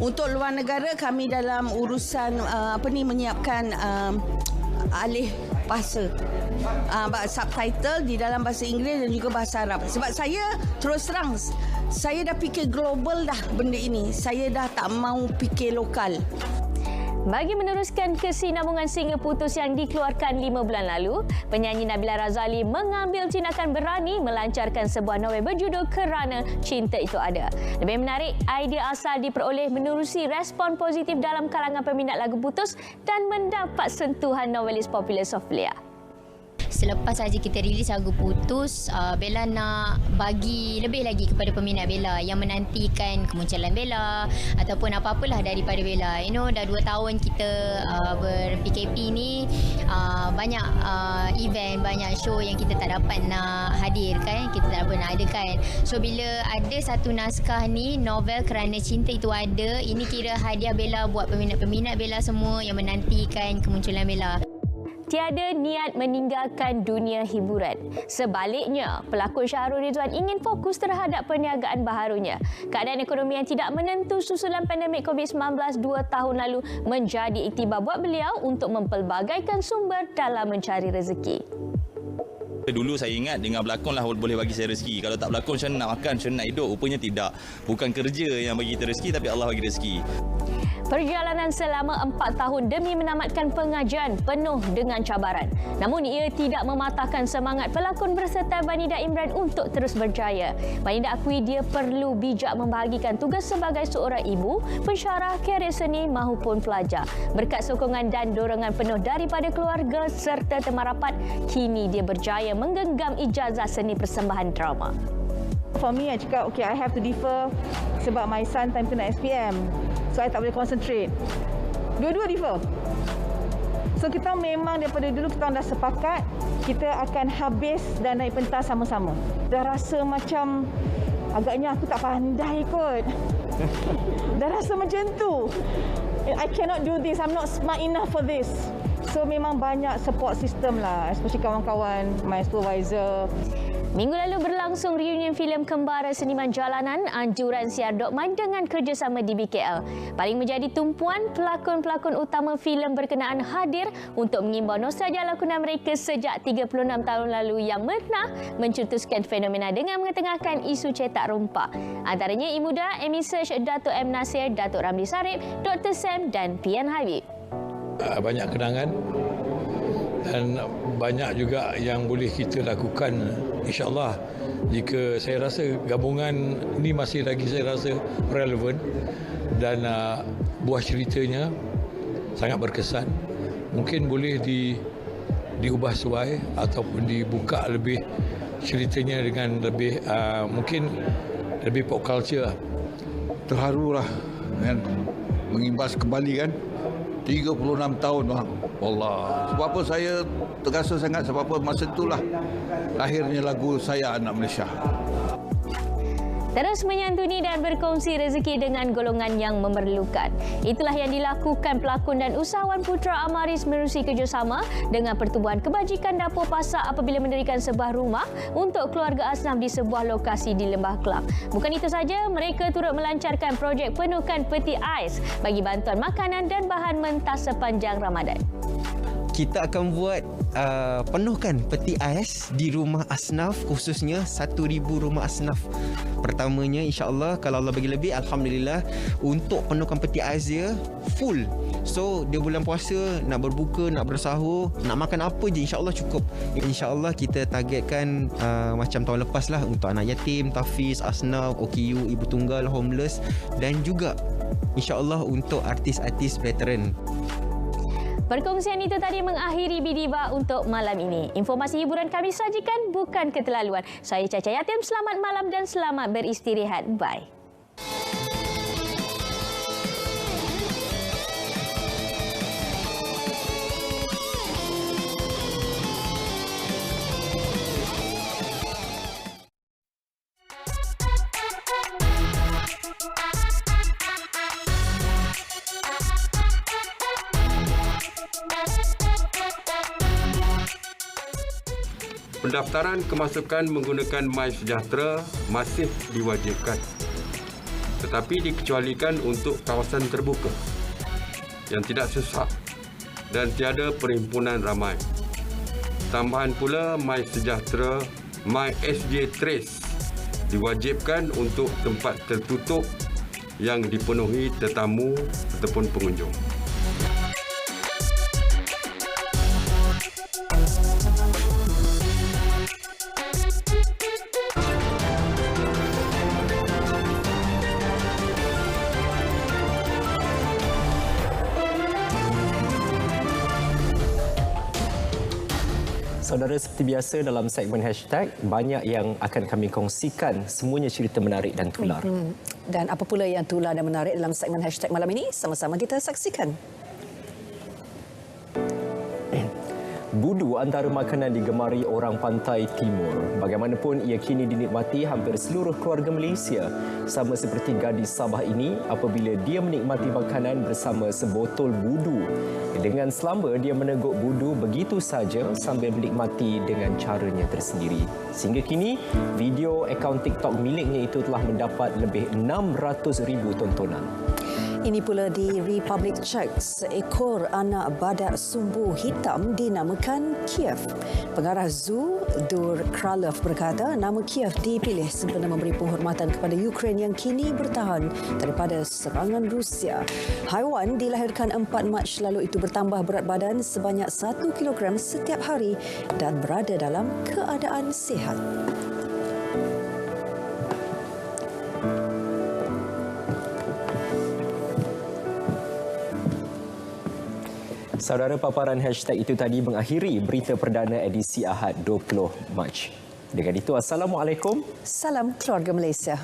Untuk luar negara, kami dalam urusan menyiapkan alih bahasa, subtitle di dalam bahasa Inggeris dan juga bahasa Arab. Sebab saya terus terang, saya dah fikir global dah benda ini. Saya dah tak mau fikir lokal. Bagi meneruskan kesinambungan Singa Putus yang dikeluarkan 5 bulan lalu, penyanyi Nabila Razali mengambil tindakan berani melancarkan sebuah novel berjudul Kerana Cinta Itu Ada. Lebih menarik, idea asal diperoleh menerusi respon positif dalam kalangan peminat lagu Putus dan mendapat sentuhan novelis popular Sofia. Selepas saja kita rilis lagu Putus, Bella nak bagi lebih lagi kepada peminat Bella yang menantikan kemunculan Bella ataupun apa-apalah daripada Bella. Dah 2 tahun kita ber-PKP ni, banyak event, banyak show yang kita tak dapat nak hadirkan, kita tak dapat nak adakan. So bila ada satu naskah ni, novel Kerana Cinta Itu Ada, ini kira hadiah Bella buat peminat-peminat Bella semua yang menantikan kemunculan Bella. Tiada niat meninggalkan dunia hiburan. Sebaliknya, pelakon Syahrul Ridwan ingin fokus terhadap perniagaan baharunya. Keadaan ekonomi yang tidak menentu susulan pandemik COVID-19 2 tahun lalu menjadi iktibar buat beliau untuk mempelbagaikan sumber dalam mencari rezeki. Dulu saya ingat dengan berlakon lah boleh bagi saya rezeki. Kalau tak berlakon, macam mana nak makan, macam mana nak hidup? Rupanya tidak. Bukan kerja yang bagi kita rezeki, tapi Allah bagi rezeki. Perjalanan selama 4 tahun demi menamatkan pengajian penuh dengan cabaran. Namun ia tidak mematahkan semangat pelakon berserta Vanida Imran untuk terus berjaya. Vanida akui dia perlu bijak membahagikan tugas sebagai seorang ibu, pensyarah, karier seni maupun pelajar. Berkat sokongan dan dorongan penuh daripada keluarga serta teman rapat, kini dia berjaya menggenggam ijazah seni persembahan drama. For me, I cakap, okay, I have to defer sebab my son time tu nak SPM. So, I tak boleh concentrate. Dua-dua defer. So, kita memang daripada dulu kita dah sepakat kita akan habis dan naik pentas sama-sama. Dah rasa macam agaknya aku tak pandai kot. Dah rasa macam tu. I cannot do this. I'm not smart enough for this. So, memang banyak support system lah. Especially kawan-kawan, my supervisor. Minggu lalu berlangsung reunion filem Kembara Seniman Jalanan anjuran Siar Dokman dengan kerjasama DBKL. Paling menjadi tumpuan, pelakon-pelakon utama filem berkenaan hadir untuk mengimbau nostalgia lakonan mereka sejak 36 tahun lalu yang pernah mencetuskan fenomena dengan mengetengahkan isu cetak rompak. Antaranya Imuda, Amy Search, Datuk M. Nasir, Datuk Ramli Sarip, Dr. Sam dan Pian Habib. Banyak kenangan dan banyak juga yang boleh kita lakukan, insya-Allah. Jika saya rasa gabungan ini masih lagi saya rasa relevan dan buah ceritanya sangat berkesan, mungkin boleh diubah suai ataupun dibuka lebih ceritanya dengan lebih mungkin lebih pop culture. Terharulah kan, mengimbas kembali kan 36 tahun, Allah. Sebab apa saya terasa sangat, sebab apa masa itulah lahirnya lagu Saya Anak Malaysia. Terus menyantuni dan berkongsi rezeki dengan golongan yang memerlukan. Itulah yang dilakukan pelakon dan usahawan Putra Amaris menerusi kerjasama dengan Pertubuhan Kebajikan Dapur Pasak apabila mendirikan sebuah rumah untuk keluarga asnaf di sebuah lokasi di Lembah Kelang. Bukan itu saja, mereka turut melancarkan projek penuhkan peti ais bagi bantuan makanan dan bahan mentah sepanjang Ramadan. Kita akan buat penuhkan peti ais di rumah asnaf, khususnya 1,000 rumah asnaf. Pertamanya insya-Allah, kalau Allah bagi lebih, alhamdulillah, untuk penuhkan peti ais dia full. So dia bulan puasa nak berbuka, nak bersahur, nak makan apa je, insya-Allah cukup. Insya-Allah kita targetkan macam tahun lepas lah untuk anak yatim, tafiz, asnaf, OKU, ibu tunggal, homeless dan juga insya-Allah untuk artis-artis veteran. Perkongsian itu tadi mengakhiri Bidiva untuk malam ini. Informasi hiburan kami sajikan bukan keterlaluan. Saya Caca Yatim, selamat malam dan selamat beristirahat. Bye. Pendaftaran kemasukan menggunakan MySejahtera masih diwajibkan, tetapi dikecualikan untuk kawasan terbuka yang tidak sesak dan tiada perhimpunan ramai. Tambahan pula, MySejahtera MySJ Trace diwajibkan untuk tempat tertutup yang dipenuhi tetamu ataupun pengunjung. Saudara, seperti biasa dalam segmen hashtag, banyak yang akan kami kongsikan, semuanya cerita menarik dan tular. Dan apa pula yang tular dan menarik dalam segmen hashtag malam ini? Sama-sama kita saksikan. Budu antara makanan digemari orang pantai timur. Bagaimanapun, ia kini dinikmati hampir seluruh keluarga Malaysia. Sama seperti gadis Sabah ini apabila dia menikmati makanan bersama sebotol budu. Dengan selamba, dia meneguk budu begitu saja sambil menikmati dengan caranya tersendiri. Sehingga kini, video akaun TikTok miliknya itu telah mendapat lebih 600,000 tontonan. Ini pula di Republik Czech, seekor anak badak sumbu hitam dinamakan Kiev. Pengarah Zoo Dur Kralov berkata nama Kiev dipilih sempena memberi penghormatan kepada Ukraine yang kini bertahan daripada serangan Rusia. Haiwan dilahirkan 4 Mac lalu itu bertambah berat badan sebanyak 1 kilogram setiap hari dan berada dalam keadaan sihat. Saudara, paparan hashtag itu tadi mengakhiri berita perdana edisi Ahad 20 Mac. Dengan itu, Assalamualaikum. Salam keluarga Malaysia.